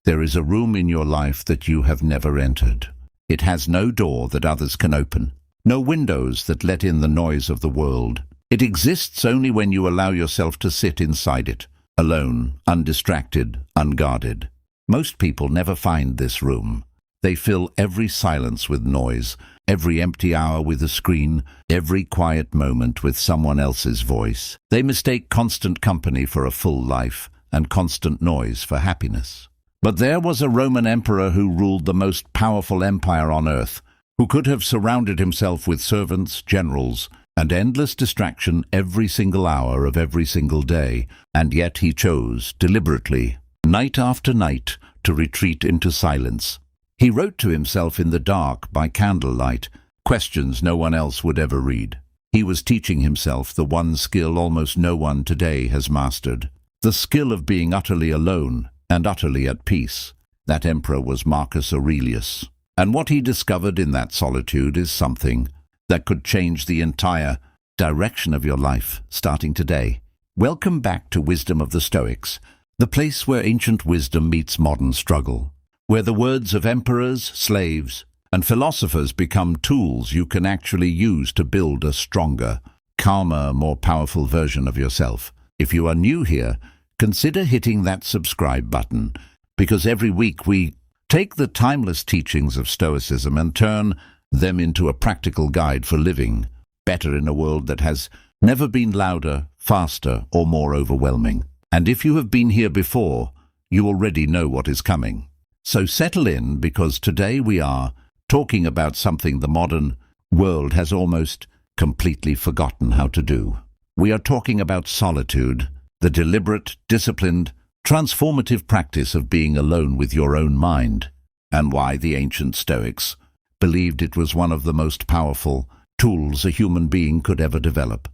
There is a room in your life that you have never entered. It has no door that others can open, no windows that let in the noise of the world. It exists only when you allow yourself to sit inside it, alone, undistracted, unguarded. Most people never find this room. They fill every silence with noise, every empty hour with a screen, every quiet moment with someone else's voice. They mistake constant company for a full life and constant noise for happiness. But there was a Roman emperor who ruled the most powerful empire on earth, who could have surrounded himself with servants, generals, and endless distraction every single hour of every single day, and yet he chose, deliberately, night after night, to retreat into silence. He wrote to himself in the dark by candlelight, questions no one else would ever read. He was teaching himself the one skill almost no one today has mastered, the skill of being utterly alone and utterly at peace. That emperor was Marcus Aurelius. And what he discovered in that solitude is something that could change the entire direction of your life, starting today. Welcome back to Wisdom of the Stoics, the place where ancient wisdom meets modern struggle, where the words of emperors, slaves, and philosophers become tools you can actually use to build a stronger, calmer, more powerful version of yourself. If you are new here, consider hitting that subscribe button, because every week we take the timeless teachings of Stoicism and turn them into a practical guide for living better in a world that has never been louder, faster, or more overwhelming. And if you have been here before, you already know what is coming. So settle in, because today we are talking about something the modern world has almost completely forgotten how to do. We are talking about solitude, the deliberate, disciplined, transformative practice of being alone with your own mind, and why the ancient Stoics believed it was one of the most powerful tools a human being could ever develop.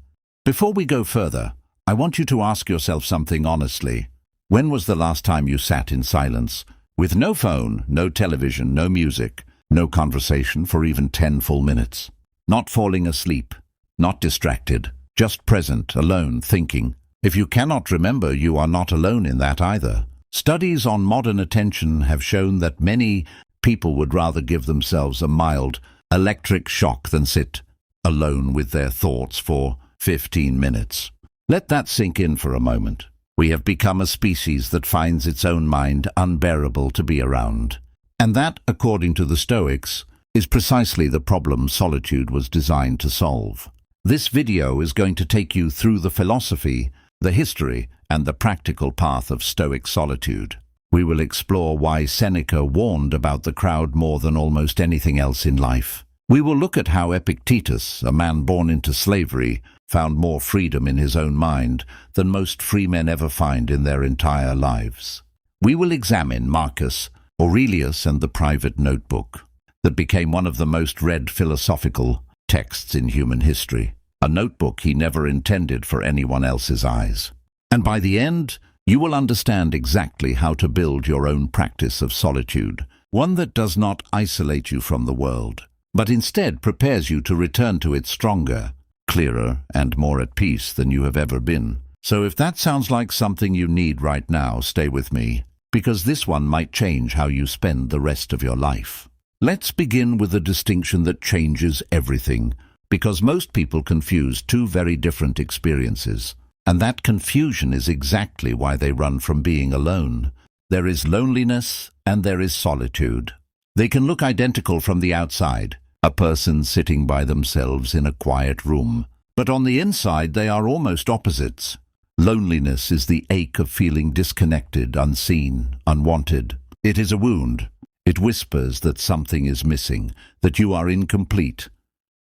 Before we go further, I want you to ask yourself something honestly. When was the last time you sat in silence, with no phone, no television, no music, no conversation for even 10 full minutes? Not falling asleep, not distracted, just present, alone, thinking. If you cannot remember, you are not alone in that either. Studies on modern attention have shown that many people would rather give themselves a mild electric shock than sit alone with their thoughts for 15 minutes. Let that sink in for a moment. We have become a species that finds its own mind unbearable to be around. And that, according to the Stoics, is precisely the problem solitude was designed to solve. This video is going to take you through the philosophy, the history, and the practical path of Stoic solitude. We will explore why Seneca warned about the crowd more than almost anything else in life. We will look at how Epictetus, a man born into slavery, found more freedom in his own mind than most free men ever find in their entire lives. We will examine Marcus Aurelius and the private notebook that became one of the most read philosophical texts in human history, a notebook he never intended for anyone else's eyes. And by the end, you will understand exactly how to build your own practice of solitude, one that does not isolate you from the world, but instead prepares you to return to it stronger, clearer, and more at peace than you have ever been. So if that sounds like something you need right now, stay with me, because this one might change how you spend the rest of your life. Let's begin with a distinction that changes everything, because most people confuse two very different experiences. And that confusion is exactly why they run from being alone. There is loneliness and there is solitude. They can look identical from the outside, a person sitting by themselves in a quiet room. But on the inside they are almost opposites. Loneliness is the ache of feeling disconnected, unseen, unwanted. It is a wound. It whispers that something is missing, that you are incomplete,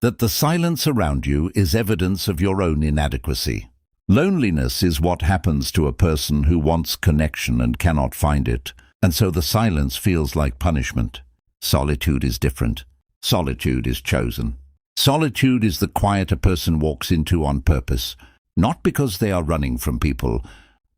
that the silence around you is evidence of your own inadequacy. Loneliness is what happens to a person who wants connection and cannot find it, and so the silence feels like punishment. Solitude is different. Solitude is chosen. Solitude is the quiet a person walks into on purpose, not because they are running from people,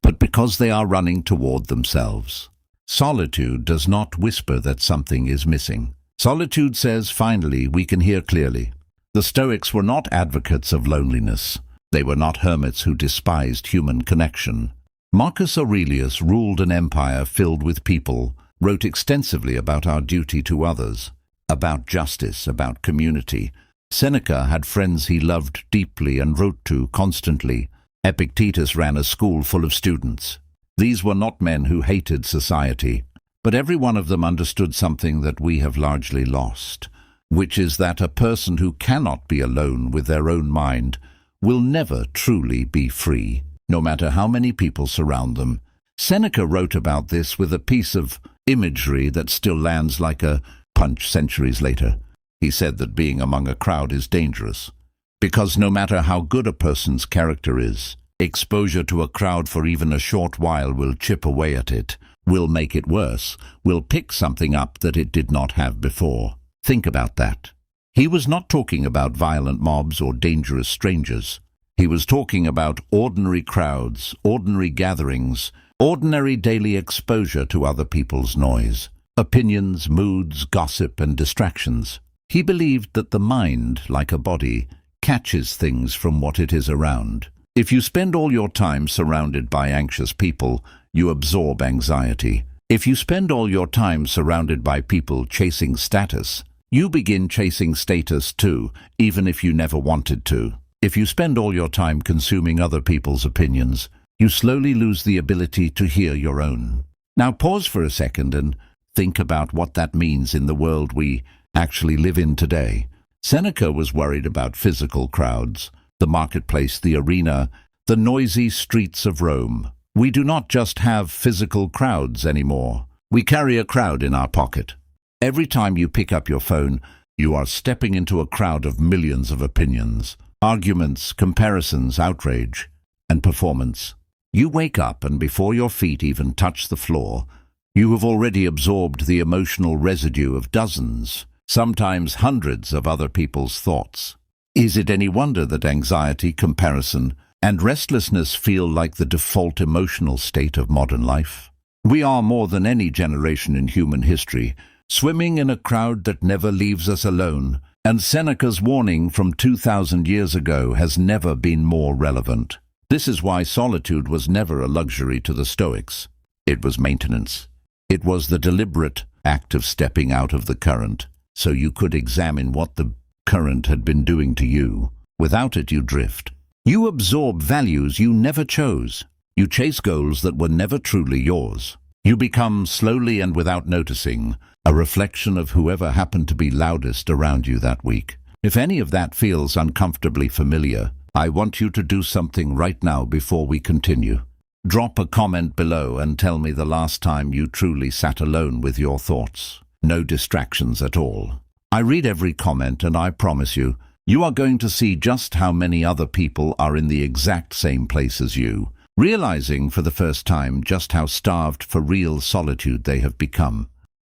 but because they are running toward themselves. Solitude does not whisper that something is missing. Solitude says, finally, we can hear clearly. The Stoics were not advocates of loneliness. They were not hermits who despised human connection. Marcus Aurelius ruled an empire filled with people wrote extensively about our duty to others, about justice, about community. Seneca had friends he loved deeply and wrote to constantly. Epictetus ran a school full of students. These were not men who hated society, but every one of them understood something that we have largely lost, which is that a person who cannot be alone with their own mind will never truly be free, no matter how many people surround them. Seneca wrote about this with a piece of imagery that still lands like a punch centuries later. He said that being among a crowd is dangerous, because no matter how good a person's character is, exposure to a crowd for even a short while will chip away at it, will make it worse, will pick something up that it did not have before. Think about that. He was not talking about violent mobs or dangerous strangers. He was talking about ordinary crowds, ordinary gatherings, ordinary daily exposure to other people's noise, opinions, moods, gossip, and distractions. He believed that the mind, like a body, catches things from what it is around. If you spend all your time surrounded by anxious people, you absorb anxiety. If you spend all your time surrounded by people chasing status, you begin chasing status too, even if you never wanted to. If you spend all your time consuming other people's opinions, you slowly lose the ability to hear your own. Now pause for a second and think about what that means in the world we actually live in today. Seneca was worried about physical crowds, the marketplace, the arena, the noisy streets of Rome. We do not just have physical crowds anymore. We carry a crowd in our pocket. Every time you pick up your phone, you are stepping into a crowd of millions of opinions, arguments, comparisons, outrage, and performance. You wake up and before your feet even touch the floor, you have already absorbed the emotional residue of dozens, sometimes hundreds of other people's thoughts. Is it any wonder that anxiety, comparison, and restlessness feel like the default emotional state of modern life? We are, more than any generation in human history, swimming in a crowd that never leaves us alone, and Seneca's warning from 2,000 years ago has never been more relevant. This is why solitude was never a luxury to the Stoics. It was maintenance. It was the deliberate act of stepping out of the current, so you could examine what the current had been doing to you. Without it, you drift. You absorb values you never chose. You chase goals that were never truly yours. You become, slowly and without noticing, a reflection of whoever happened to be loudest around you that week. If any of that feels uncomfortably familiar, I want you to do something right now before we continue. Drop a comment below and tell me the last time you truly sat alone with your thoughts. No distractions at all. I read every comment and I promise you, you are going to see just how many other people are in the exact same place as you, realizing for the first time just how starved for real solitude they have become.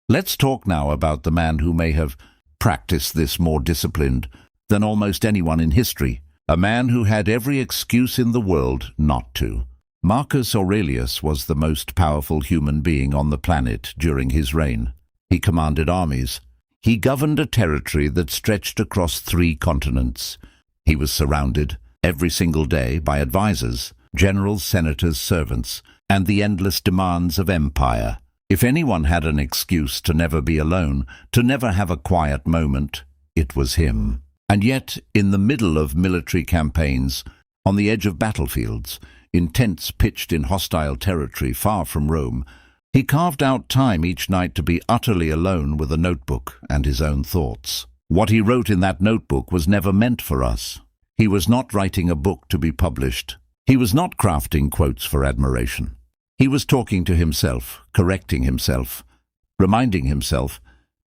Let's talk now about the man who may have practiced this more disciplined than almost anyone in history, a man who had every excuse in the world not to. Marcus Aurelius was the most powerful human being on the planet during his reign. He commanded armies. He governed a territory that stretched across 3 continents. He was surrounded every single day by advisors, generals, senators, servants, and the endless demands of empire. If anyone had an excuse to never be alone, to never have a quiet moment, it was him. And yet, in the middle of military campaigns, on the edge of battlefields, in tents pitched in hostile territory far from Rome, he carved out time each night to be utterly alone with a notebook and his own thoughts. What he wrote in that notebook was never meant for us. He was not writing a book to be published. He was not crafting quotes for admiration. He was talking to himself, correcting himself, reminding himself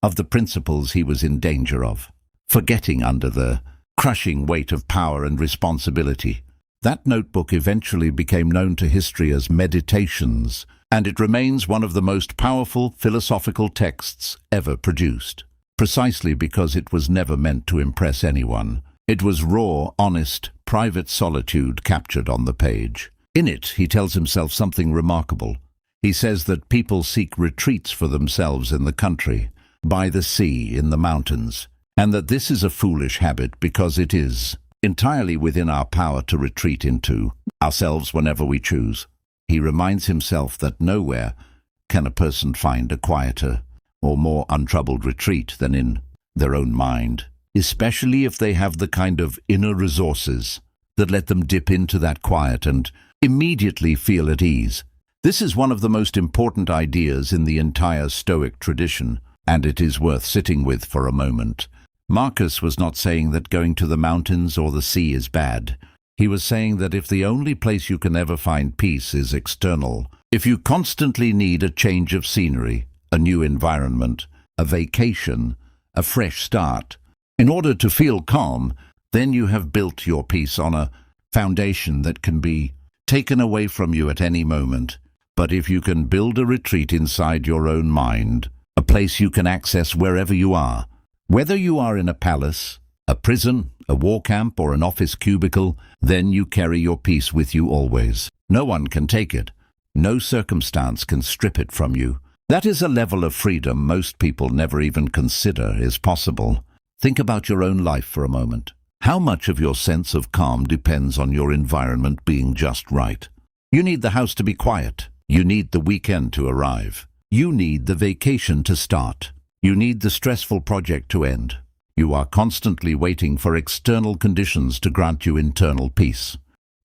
of the principles he was in danger of, forgetting under the crushing weight of power and responsibility. That notebook eventually became known to history as Meditations, and it remains one of the most powerful philosophical texts ever produced, precisely because it was never meant to impress anyone. It was raw, honest, private solitude captured on the page. In it, he tells himself something remarkable. He says that people seek retreats for themselves in the country, by the sea, in the mountains, and that this is a foolish habit because it is entirely within our power to retreat into ourselves whenever we choose. He reminds himself that nowhere, can a person find a quieter or more untroubled retreat than in their own mind, especially if they have the kind of inner resources that let them dip into that quiet and immediately feel at ease. This is one of the most important ideas in the entire Stoic tradition, and it is worth sitting with for a moment. Marcus was not saying that going to the mountains or the sea is bad. He was saying that if the only place you can ever find peace is external, if you constantly need a change of scenery, a new environment, a vacation, a fresh start, in order to feel calm, then you have built your peace on a foundation that can be taken away from you at any moment. But if you can build a retreat inside your own mind, a place you can access wherever you are, whether you are in a palace, a prison, a war camp, or an office cubicle, then you carry your peace with you always. No one can take it. No circumstance can strip it from you. That is a level of freedom most people never even consider is possible. Think about your own life for a moment. How much of your sense of calm depends on your environment being just right? You need the house to be quiet. You need the weekend to arrive. You need the vacation to start. You need the stressful project to end. You are constantly waiting for external conditions to grant you internal peace.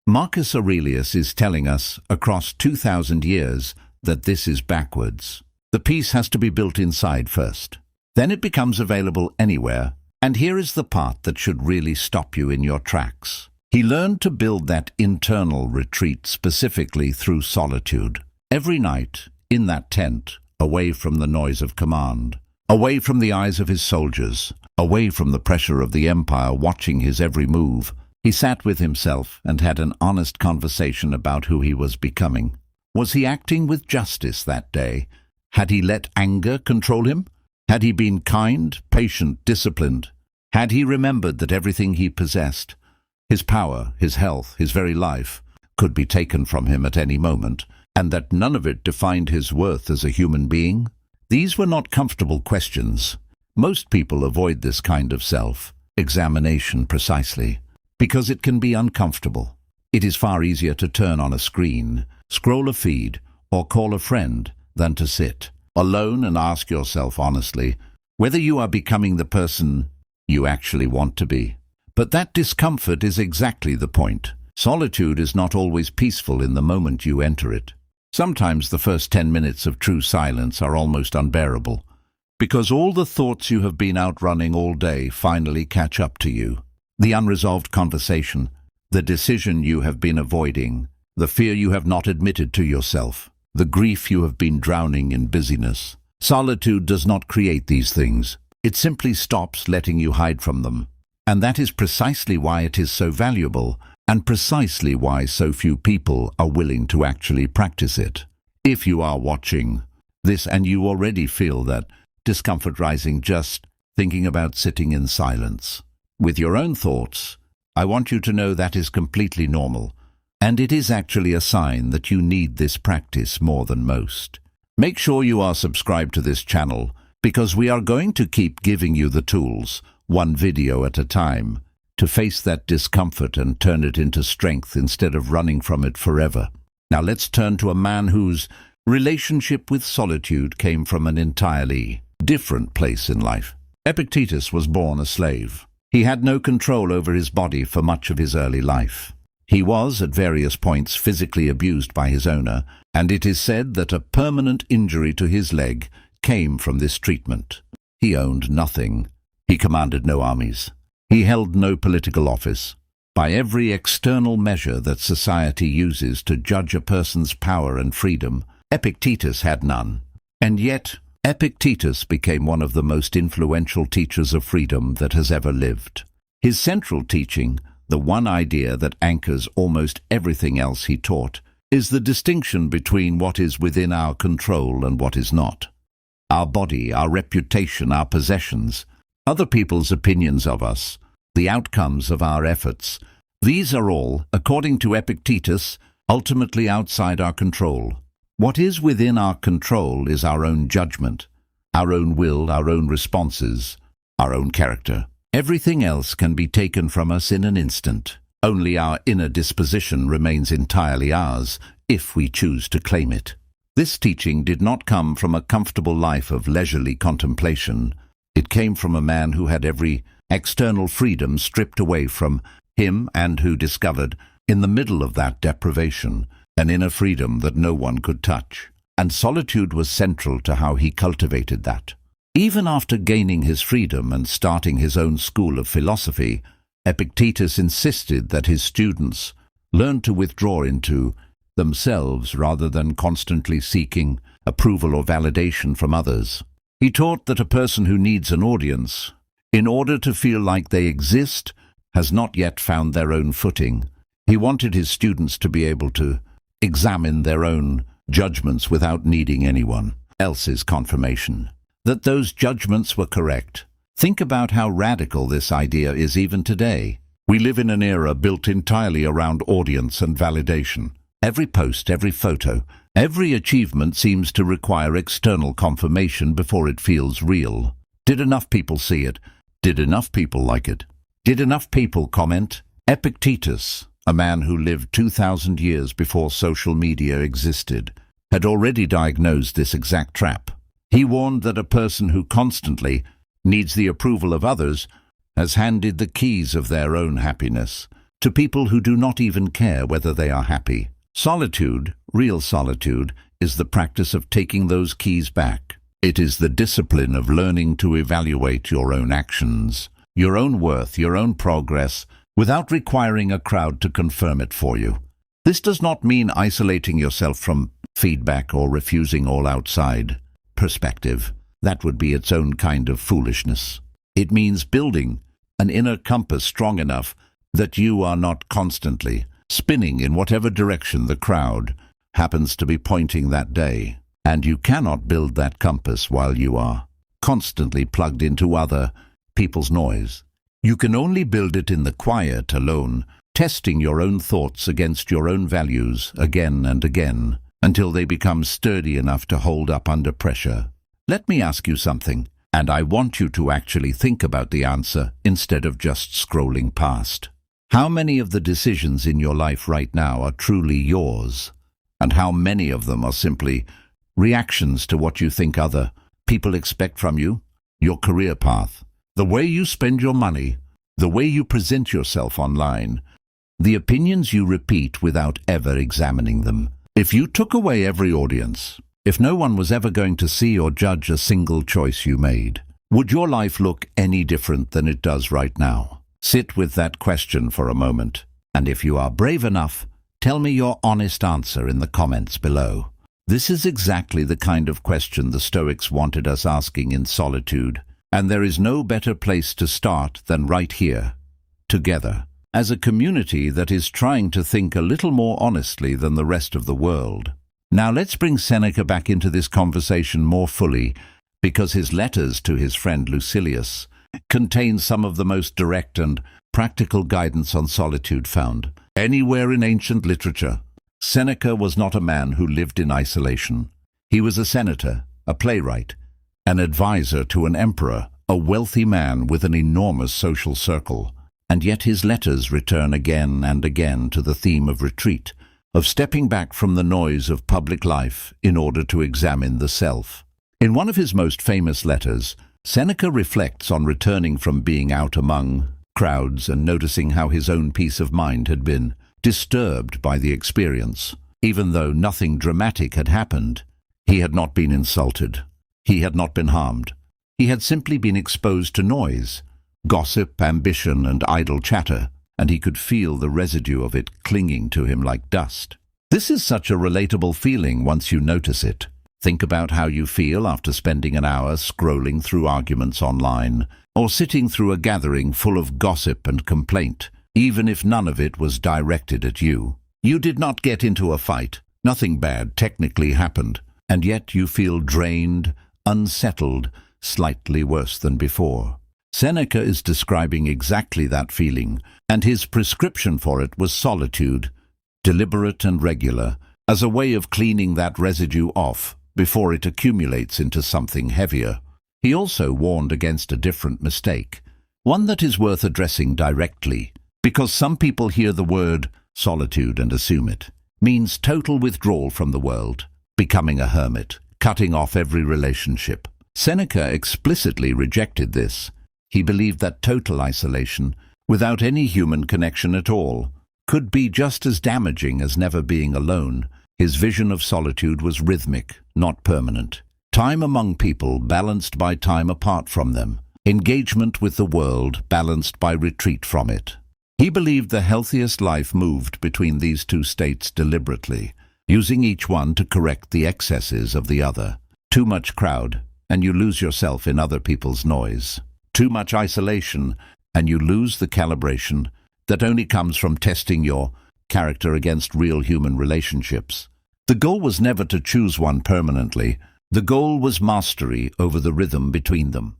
Marcus Aurelius is telling us, across 2,000 years, that this is backwards. The peace has to be built inside first. Then it becomes available anywhere, and here is the part that should really stop you in your tracks. He learned to build that internal retreat specifically through solitude. Every night, in that tent, away from the noise of command, away from the eyes of his soldiers, away from the pressure of the empire watching his every move, he sat with himself and had an honest conversation about who he was becoming. Was he acting with justice that day? Had he let anger control him? Had he been kind, patient, disciplined? Had he remembered that everything he possessed, his power, his health, his very life, could be taken from him at any moment, and that none of it defined his worth as a human being? These were not comfortable questions. Most people avoid this kind of self-examination precisely because it can be uncomfortable. It is far easier to turn on a screen, scroll a feed, or call a friend than to sit alone and ask yourself honestly whether you are becoming the person you actually want to be. But that discomfort is exactly the point. Solitude is not always peaceful in the moment you enter it. Sometimes the first 10 minutes of true silence are almost unbearable, because all the thoughts you have been outrunning all day finally catch up to you. The unresolved conversation, the decision you have been avoiding, the fear you have not admitted to yourself, the grief you have been drowning in busyness. Solitude does not create these things. It simply stops letting you hide from them. And that is precisely why it is so valuable, and precisely why so few people are willing to actually practice it. If you are watching this and you already feel that discomfort rising just thinking about sitting in silence with your own thoughts, I want you to know that is completely normal, and it is actually a sign that you need this practice more than most. Make sure you are subscribed to this channel, because we are going to keep giving you the tools, one video at a time, to face that discomfort and turn it into strength instead of running from it forever. Now let's turn to a man whose relationship with solitude came from an entirely different place in life. Epictetus was born a slave. He had no control over his body for much of his early life. He was, at various points, physically abused by his owner, and it is said that a permanent injury to his leg came from this treatment. He owned nothing. He commanded no armies. He held no political office. By every external measure that society uses to judge a person's power and freedom, Epictetus had none. And yet, Epictetus became one of the most influential teachers of freedom that has ever lived. His central teaching, the one idea that anchors almost everything else he taught, is the distinction between what is within our control and what is not. Our body, our reputation, our possessions, other people's opinions of us, the outcomes of our efforts, these are all, according to Epictetus, ultimately outside our control. What is within our control is our own judgment, our own will, our own responses, our own character. Everything else can be taken from us in an instant. Only our inner disposition remains entirely ours, if we choose to claim it. This teaching did not come from a comfortable life of leisurely contemplation. It came from a man who had every external freedom stripped away from him and who discovered, in the middle of that deprivation, an inner freedom that no one could touch. And solitude was central to how he cultivated that. Even after gaining his freedom and starting his own school of philosophy, Epictetus insisted that his students learn to withdraw into themselves rather than constantly seeking approval or validation from others. He taught that a person who needs an audience, in order to feel like they exist, has not yet found their own footing. He wanted his students to be able to examine their own judgments without needing anyone else's confirmation that those judgments were correct. Think about how radical this idea is even today. We live in an era built entirely around audience and validation. Every post, every photo, every achievement seems to require external confirmation before it feels real. Did enough people see it? Did enough people like it? Did enough people comment? Epictetus, a man who lived 2,000 years before social media existed, had already diagnosed this exact trap. He warned that a person who constantly needs the approval of others has handed the keys of their own happiness to people who do not even care whether they are happy. Solitude, real solitude, is the practice of taking those keys back. It is the discipline of learning to evaluate your own actions, your own worth, your own progress, without requiring a crowd to confirm it for you. This does not mean isolating yourself from feedback or refusing all outside perspective. That would be its own kind of foolishness. It means building an inner compass strong enough that you are not constantly spinning in whatever direction the crowd happens to be pointing that day. And you cannot build that compass while you are constantly plugged into other people's noise. You can only build it in the quiet, alone, testing your own thoughts against your own values again and again, until they become sturdy enough to hold up under pressure. Let me ask you something, and I want you to actually think about the answer instead of just scrolling past. How many of the decisions in your life right now are truly yours? And how many of them are simply reactions to what you think other people expect from you? Your career path, the way you spend your money, the way you present yourself online, the opinions you repeat without ever examining them. If you took away every audience, if no one was ever going to see or judge a single choice you made, would your life look any different than it does right now? Sit with that question for a moment, and if you are brave enough, tell me your honest answer in the comments below. This is exactly the kind of question the Stoics wanted us asking in Solitude, and there is no better place to start than right here, together, as a community that is trying to think a little more honestly than the rest of the world. Now let's bring Seneca back into this conversation more fully, because his letters to his friend Lucilius contain some of the most direct and practical guidance on solitude found anywhere in ancient literature. Seneca was not a man who lived in isolation. He was a senator, a playwright, an advisor to an emperor, a wealthy man with an enormous social circle. And yet his letters return again and again to the theme of retreat, of stepping back from the noise of public life in order to examine the self. In one of his most famous letters, Seneca reflects on returning from being out among crowds and noticing how his own peace of mind had been disturbed by the experience. Even though nothing dramatic had happened, he had not been insulted. He had not been harmed. He had simply been exposed to noise, gossip, ambition, and idle chatter, and he could feel the residue of it clinging to him like dust. This is such a relatable feeling once you notice it. Think about how you feel after spending an hour scrolling through arguments online, or sitting through a gathering full of gossip and complaint, even if none of it was directed at you. You did not get into a fight. Nothing bad technically happened, and yet you feel drained, unsettled, slightly worse than before. Seneca is describing exactly that feeling, and his prescription for it was solitude, deliberate and regular, as a way of cleaning that residue off before it accumulates into something heavier. He also warned against a different mistake, one that is worth addressing directly, because some people hear the word solitude and assume it means total withdrawal from the world, becoming a hermit, cutting off every relationship. Seneca explicitly rejected this. He believed that total isolation, without any human connection at all, could be just as damaging as never being alone. His vision of solitude was rhythmic, not permanent. Time among people balanced by time apart from them. Engagement with the world balanced by retreat from it. He believed the healthiest life moved between these two states deliberately, using each one to correct the excesses of the other. Too much crowd, and you lose yourself in other people's noise. Too much isolation, and you lose the calibration that only comes from testing your character against real human relationships. The goal was never to choose one permanently. The goal was mastery over the rhythm between them.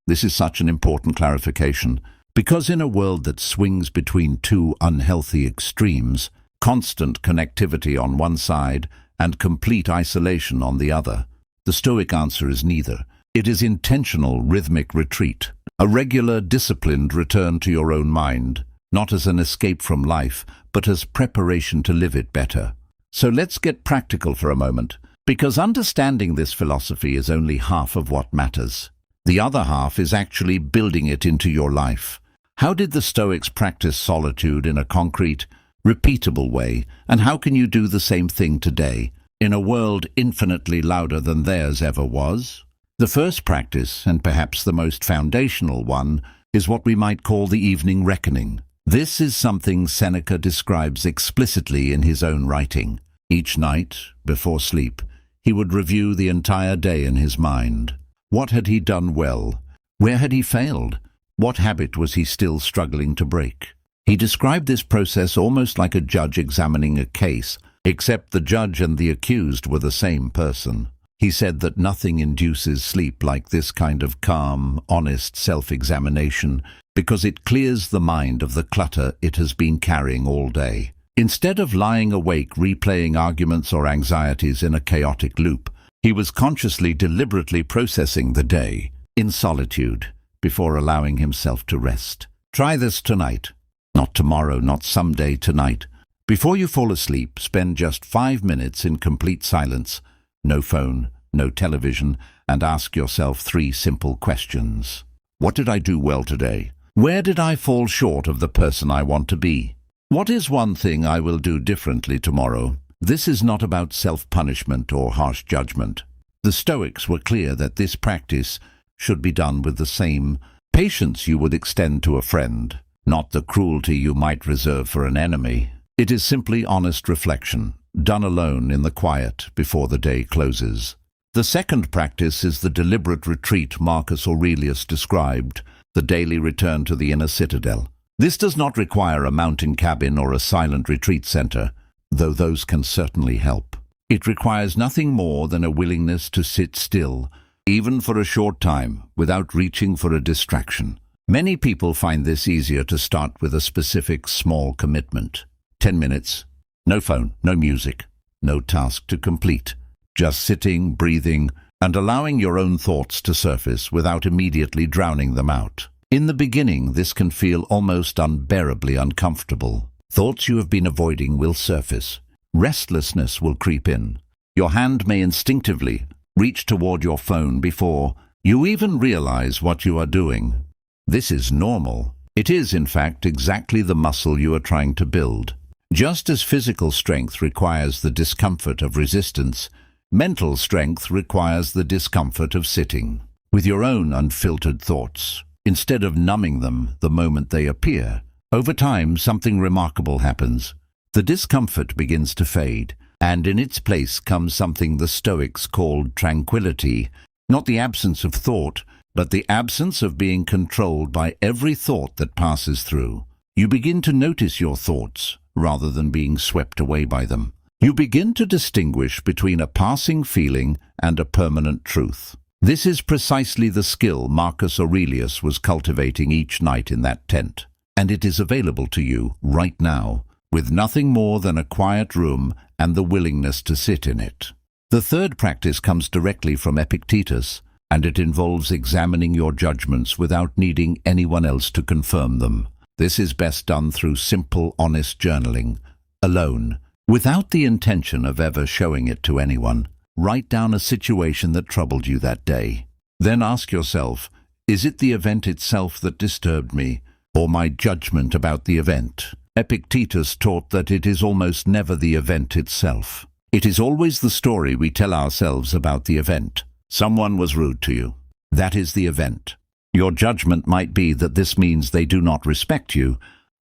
This is such an important clarification, because in a world that swings between two unhealthy extremes, constant connectivity on one side and complete isolation on the other, the Stoic answer is neither. It is intentional rhythmic retreat, a regular disciplined return to your own mind, not as an escape from life, but as preparation to live it better. So let's get practical for a moment, because understanding this philosophy is only half of what matters. The other half is actually building it into your life. How did the Stoics practice solitude in a concrete, repeatable way, and how can you do the same thing today, in a world infinitely louder than theirs ever was? The first practice, and perhaps the most foundational one, is what we might call the evening reckoning. This is something Seneca describes explicitly in his own writing. Each night, before sleep, he would review the entire day in his mind. What had he done well? Where had he failed? What habit was he still struggling to break? He described this process almost like a judge examining a case, except the judge and the accused were the same person. He said that nothing induces sleep like this kind of calm, honest self-examination, because it clears the mind of the clutter it has been carrying all day. Instead of lying awake replaying arguments or anxieties in a chaotic loop, he was consciously, deliberately processing the day in solitude before allowing himself to rest. Try this tonight. Not tomorrow, not someday, tonight. Before you fall asleep, spend just 5 minutes in complete silence. No phone, no television, and ask yourself 3 simple questions. What did I do well today? Where did I fall short of the person I want to be? What is one thing I will do differently tomorrow? This is not about self-punishment or harsh judgment. The Stoics were clear that this practice should be done with the same patience you would extend to a friend, not the cruelty you might reserve for an enemy. It is simply honest reflection, done alone in the quiet before the day closes. The second practice is the deliberate retreat Marcus Aurelius described, the daily return to the inner citadel. This does not require a mountain cabin or a silent retreat center, though those can certainly help. It requires nothing more than a willingness to sit still, even for a short time, without reaching for a distraction. Many people find this easier to start with a specific small commitment. 10 minutes, no phone, no music, no task to complete. Just sitting, breathing, and allowing your own thoughts to surface without immediately drowning them out. In the beginning, this can feel almost unbearably uncomfortable. Thoughts you have been avoiding will surface. Restlessness will creep in. Your hand may instinctively reach toward your phone before you even realize what you are doing. This is normal. It is, in fact, exactly the muscle you are trying to build. Just as physical strength requires the discomfort of resistance, mental strength requires the discomfort of sitting with your own unfiltered thoughts, instead of numbing them the moment they appear. Over time, something remarkable happens. The discomfort begins to fade, and in its place comes something the Stoics called tranquility, not the absence of thought, but the absence of being controlled by every thought that passes through. You begin to notice your thoughts, rather than being swept away by them. You begin to distinguish between a passing feeling and a permanent truth. This is precisely the skill Marcus Aurelius was cultivating each night in that tent, and it is available to you right now, with nothing more than a quiet room and the willingness to sit in it. The third practice comes directly from Epictetus, and it involves examining your judgments without needing anyone else to confirm them. This is best done through simple, honest journaling, alone, without the intention of ever showing it to anyone. Write down a situation that troubled you that day. Then ask yourself, is it the event itself that disturbed me, or my judgment about the event? Epictetus taught that it is almost never the event itself. It is always the story we tell ourselves about the event. Someone was rude to you. That is the event. Your judgment might be that this means they do not respect you,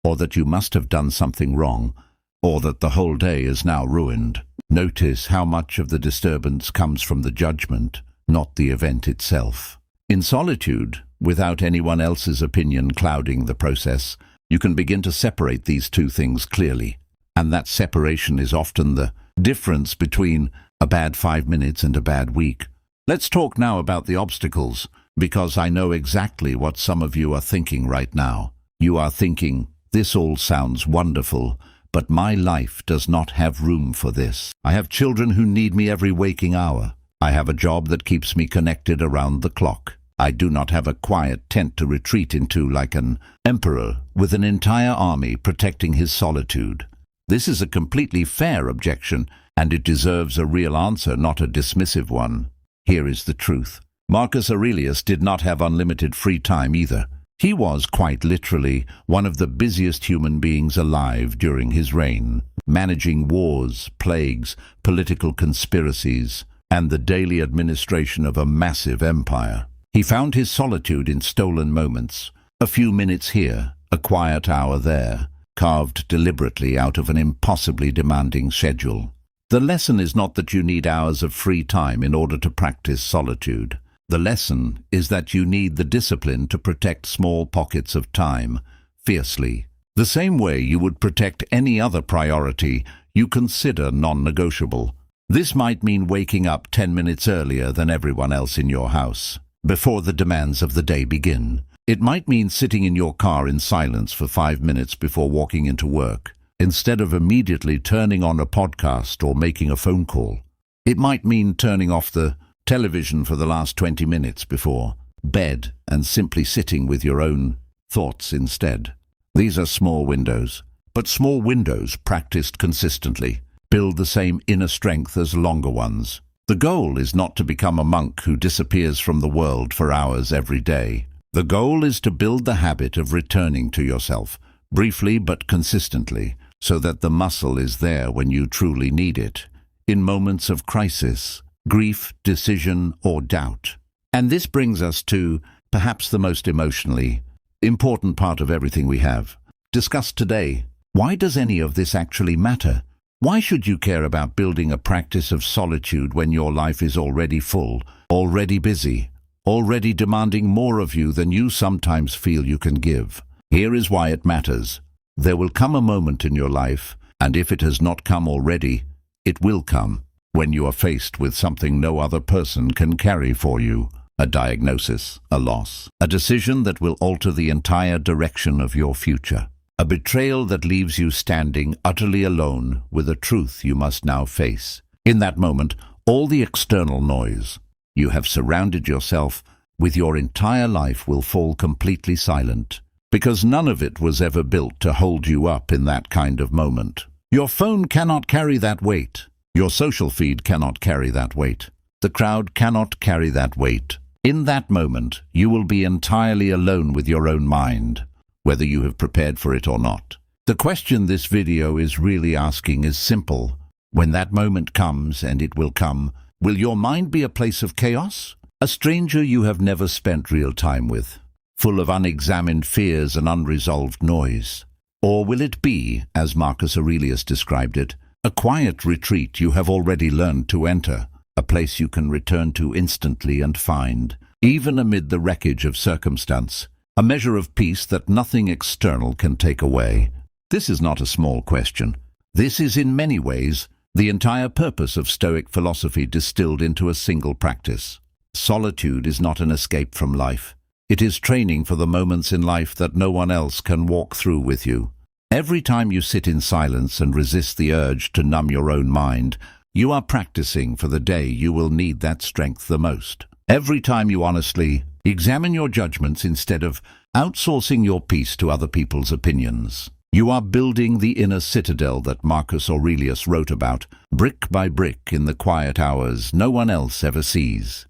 or that you must have done something wrong, or that the whole day is now ruined. Notice how much of the disturbance comes from the judgment, not the event itself. In solitude, without anyone else's opinion clouding the process, you can begin to separate these two things clearly. And that separation is often the difference between a bad 5 minutes and a bad week. Let's talk now about the obstacles, because I know exactly what some of you are thinking right now. You are thinking, this all sounds wonderful, but my life does not have room for this. I have children who need me every waking hour. I have a job that keeps me connected around the clock. I do not have a quiet tent to retreat into like an emperor with an entire army protecting his solitude. This is a completely fair objection, and it deserves a real answer, not a dismissive one. Here is the truth. Marcus Aurelius did not have unlimited free time either. He was, quite literally, one of the busiest human beings alive during his reign, managing wars, plagues, political conspiracies, and the daily administration of a massive empire. He found his solitude in stolen moments, a few minutes here, a quiet hour there, carved deliberately out of an impossibly demanding schedule. The lesson is not that you need hours of free time in order to practice solitude. The lesson is that you need the discipline to protect small pockets of time, fiercely, the same way you would protect any other priority you consider non-negotiable. This might mean waking up 10 minutes earlier than everyone else in your house, before the demands of the day begin. It might mean sitting in your car in silence for 5 minutes before walking into work, instead of immediately turning on a podcast or making a phone call. It might mean turning off the television for the last 20 minutes before bed and simply sitting with your own thoughts instead. These are small windows, but small windows practiced consistently build the same inner strength as longer ones. The goal is not to become a monk who disappears from the world for hours every day. The goal is to build the habit of returning to yourself, briefly but consistently, so that the muscle is there when you truly need it, in moments of crisis, grief, decision, or doubt. And this brings us to perhaps the most emotionally important part of everything we have discussed today. Why does any of this actually matter? Why should you care about building a practice of solitude when your life is already full, already busy, already demanding more of you than you sometimes feel you can give? Here is why it matters. There will come a moment in your life, and if it has not come already, it will come, when you are faced with something no other person can carry for you. A diagnosis, a loss, a decision that will alter the entire direction of your future. A betrayal that leaves you standing utterly alone with a truth you must now face. In that moment, all the external noise you have surrounded yourself with your entire life will fall completely silent, because none of it was ever built to hold you up in that kind of moment. Your phone cannot carry that weight. Your social feed cannot carry that weight. The crowd cannot carry that weight. In that moment, you will be entirely alone with your own mind, whether you have prepared for it or not. The question this video is really asking is simple. When that moment comes, and it will come, will your mind be a place of chaos? A stranger you have never spent real time with, full of unexamined fears and unresolved noise? Or will it be, as Marcus Aurelius described it, a quiet retreat you have already learned to enter, a place you can return to instantly and find, even amid the wreckage of circumstance, a measure of peace that nothing external can take away? This is not a small question. This is in many ways the entire purpose of Stoic philosophy distilled into a single practice. Solitude is not an escape from life. It is training for the moments in life that no one else can walk through with you. Every time you sit in silence and resist the urge to numb your own mind, you are practicing for the day you will need that strength the most. Every time you honestly examine your judgments instead of outsourcing your peace to other people's opinions. You are building the inner citadel that Marcus Aurelius wrote about, brick by brick in the quiet hours no one else ever sees.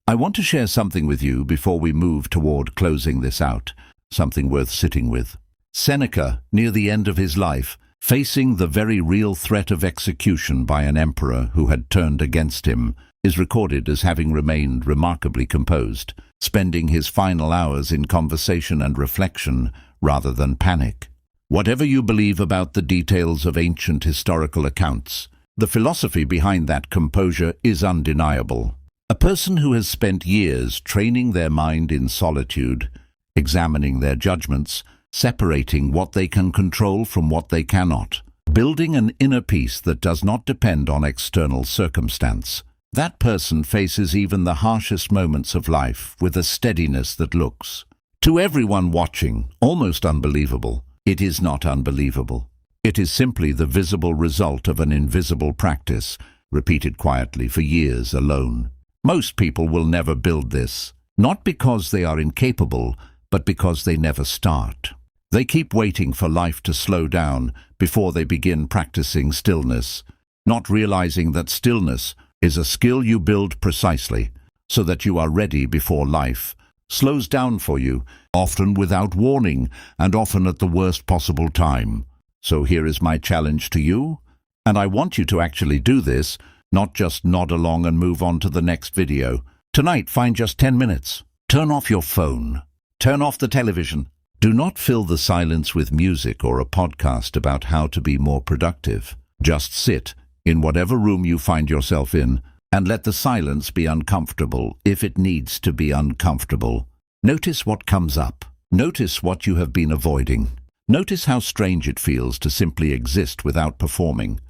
I want to share something with you before we move toward closing this out, something worth sitting with. Seneca, near the end of his life, facing the very real threat of execution by an emperor who had turned against him, is recorded as having remained remarkably composed, spending his final hours in conversation and reflection rather than panic. Whatever you believe about the details of ancient historical accounts, the philosophy behind that composure is undeniable. A person who has spent years training their mind in solitude, examining their judgments, separating what they can control from what they cannot, building an inner peace that does not depend on external circumstance. That person faces even the harshest moments of life with a steadiness that looks, to everyone watching, almost unbelievable. It is not unbelievable. It is simply the visible result of an invisible practice, repeated quietly for years alone. Most people will never build this, not because they are incapable, but because they never start. They keep waiting for life to slow down before they begin practicing stillness, not realizing that stillness is a skill you build precisely so that you are ready before life slows down for you, often without warning and often at the worst possible time. So here is my challenge to you, and I want you to actually do this, not just nod along and move on to the next video. Tonight, find just 10 minutes. Turn off your phone. Turn off the television. Do not fill the silence with music or a podcast about how to be more productive. Just sit in whatever room you find yourself in and let the silence be uncomfortable if it needs to be uncomfortable. Notice what comes up. Notice what you have been avoiding. Notice how strange it feels to simply exist without performing,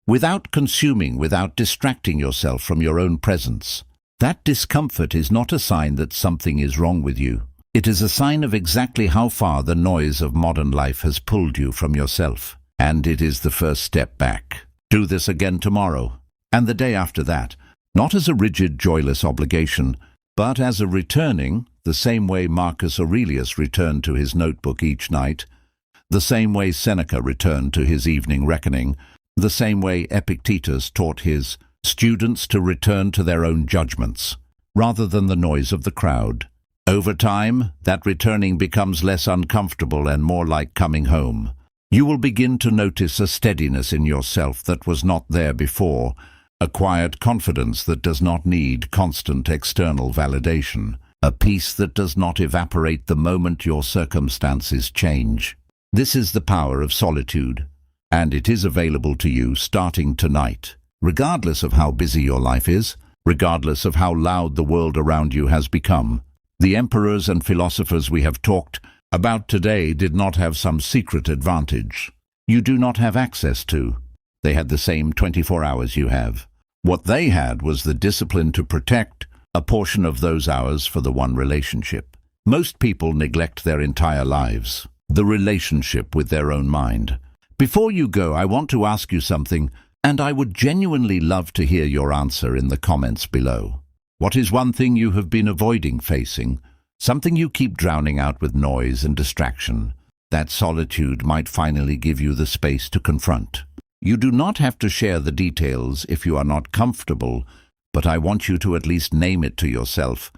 without consuming, without distracting yourself from your own presence. That discomfort is not a sign that something is wrong with you. It is a sign of exactly how far the noise of modern life has pulled you from yourself. And it is the first step back. Do this again tomorrow, and the day after that, not as a rigid, joyless obligation, but as a returning, the same way Marcus Aurelius returned to his notebook each night, the same way Seneca returned to his evening reckoning, the same way Epictetus taught his students to return to their own judgments, rather than the noise of the crowd. Over time, that returning becomes less uncomfortable and more like coming home. You will begin to notice a steadiness in yourself that was not there before, a quiet confidence that does not need constant external validation, a peace that does not evaporate the moment your circumstances change. This is the power of solitude, and it is available to you starting tonight, regardless of how busy your life is, regardless of how loud the world around you has become. The emperors and philosophers we have talked about today did not have some secret advantage you do not have access to. They had the same 24 hours you have. What they had was the discipline to protect a portion of those hours for the one relationship. Most people neglect their entire lives, the relationship with their own mind. Before you go, I want to ask you something, and I would genuinely love to hear your answer in the comments below. What is one thing you have been avoiding facing? Something you keep drowning out with noise and distraction, that solitude might finally give you the space to confront. You do not have to share the details if you are not comfortable, but I want you to at least name it to yourself,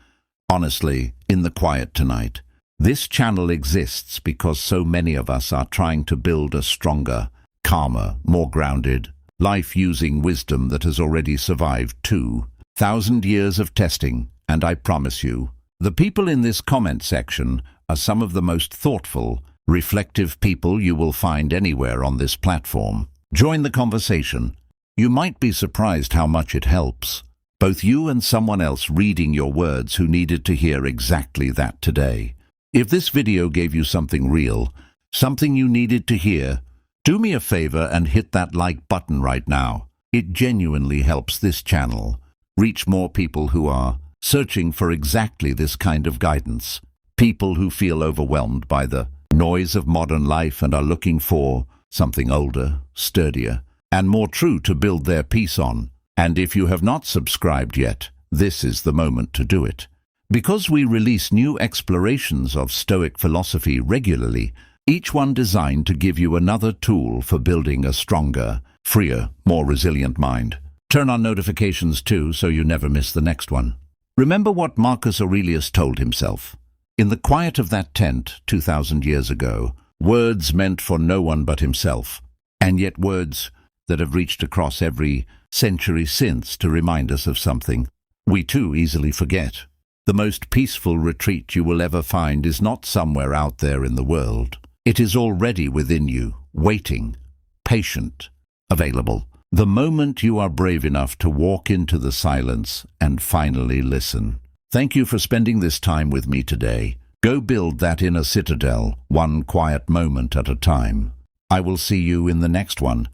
honestly, in the quiet tonight. This channel exists because so many of us are trying to build a stronger, calmer, more grounded life using wisdom that has already survived 2,000 years of testing, and I promise you, the people in this comment section are some of the most thoughtful, reflective people you will find anywhere on this platform. Join the conversation. You might be surprised how much it helps. Both you and someone else reading your words who needed to hear exactly that today. If this video gave you something real, something you needed to hear, do me a favor and hit that like button right now. It genuinely helps this channel reach more people who are searching for exactly this kind of guidance. People who feel overwhelmed by the noise of modern life and are looking for something older, sturdier, and more true to build their peace on. And if you have not subscribed yet, this is the moment to do it. Because we release new explorations of Stoic philosophy regularly, each one designed to give you another tool for building a stronger, freer, more resilient mind. Turn on notifications too, so you never miss the next one. Remember what Marcus Aurelius told himself. In the quiet of that tent 2,000 years ago, words meant for no one but himself, and yet words that have reached across every century since to remind us of something we too easily forget. The most peaceful retreat you will ever find is not somewhere out there in the world. It is already within you, waiting, patient, available. The moment you are brave enough to walk into the silence and finally listen. Thank you for spending this time with me today. Go build that inner citadel, one quiet moment at a time. I will see you in the next one.